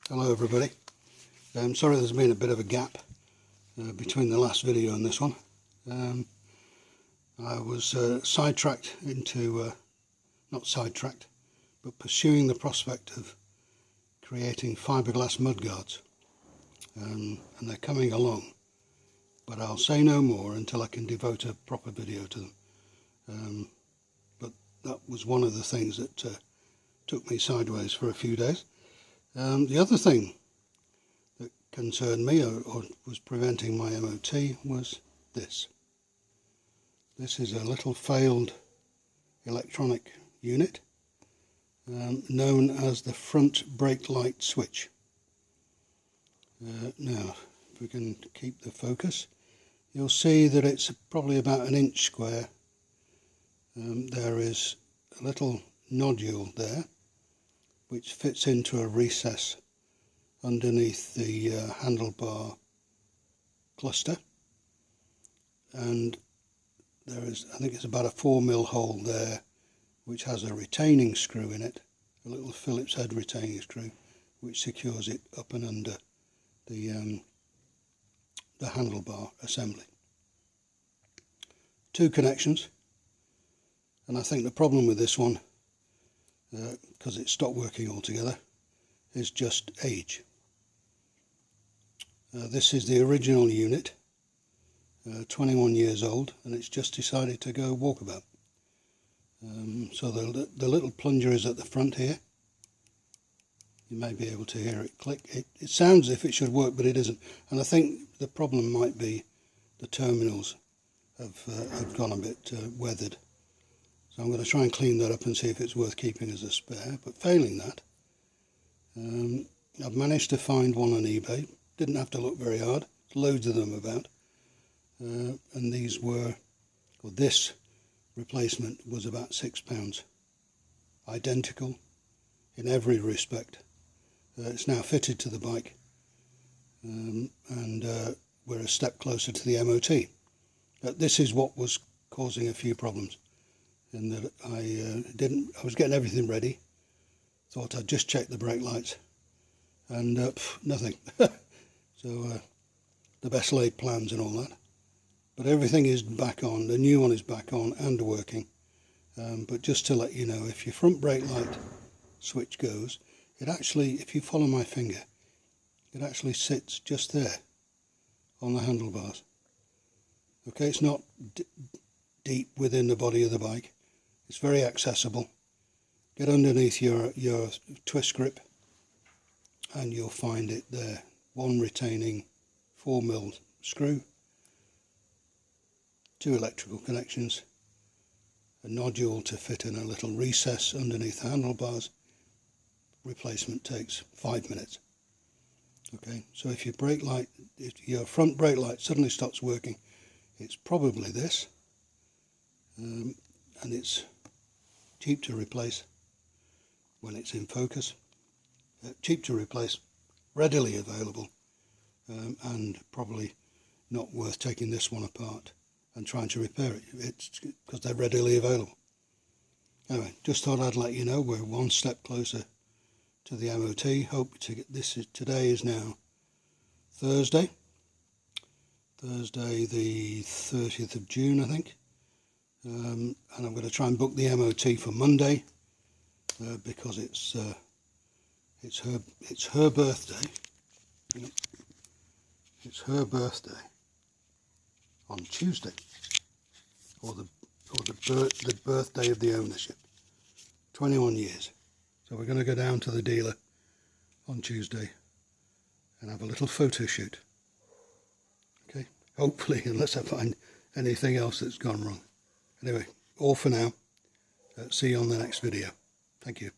Hello everybody. Sorry there's been a bit of a gap between the last video and this one. I was sidetracked into, not sidetracked, but pursuing the prospect of creating fiberglass mudguards, and they're coming along, but I'll say no more until I can devote a proper video to them. But that was one of the things that took me sideways for a few days. The other thing that concerned me or was preventing my MOT was this. This is a little failed electronic unit known as the front brake light switch. Now, if we can keep the focus, you'll see that it's probably about 1 inch square. There is a little nodule there which fits into a recess underneath the handlebar cluster, and there is, I think it's about a 4mm hole there which has a retaining screw in it, a little Phillips head retaining screw which secures it up and under the handlebar assembly. 2 connections, and I think the problem with this one, because it stopped working altogether, is just age. This is the original unit, 21 years old, and it's just decided to go walkabout. So the little plunger is at the front here. You may be able to hear it click. It sounds as if it should work, but it isn't. And I think the problem might be the terminals have gone a bit weathered. So I'm going to try and clean that up and see if it's worth keeping as a spare. But failing that, I've managed to find one on eBay. Didn't have to look very hard. Loads of them about. And these were, or this replacement was about £6. Identical in every respect. It's now fitted to the bike, and we're a step closer to the MOT. This is what was causing a few problems, in that I was getting everything ready, thought I'd just check the brake lights, and nothing. So the best laid plans and all that. But everything is back on, the new one is back on and working. But just to let you know, if your front brake light switch goes, it actually, if you follow my finger, it actually sits just there on the handlebars. Okay, it's not deep within the body of the bike. It's very accessible. Get underneath your twist grip and you'll find it there. One retaining 4mm screw, 2 electrical connections, a nodule to fit in a little recess underneath the handlebars. Replacement takes 5 minutes. Okay, so if your front brake light suddenly stops working, it's probably this, and it's cheap to replace when it's in focus. Cheap to replace, readily available, and probably not worth taking this one apart and trying to repair it. It's because they're readily available. Anyway, just thought I'd let you know we're one step closer to the MOT. Hope to get this. Today is now Thursday the 30th of June, I think, and I'm going to try and book the MOT for Monday because it's her birthday. It's her birthday on Tuesday, or the birthday of the ownership. 21 years. So we're going to go down to the dealer on Tuesday and have a little photo shoot. Okay, hopefully, unless I find anything else that's gone wrong. Anyway, all for now. See you on the next video. Thank you.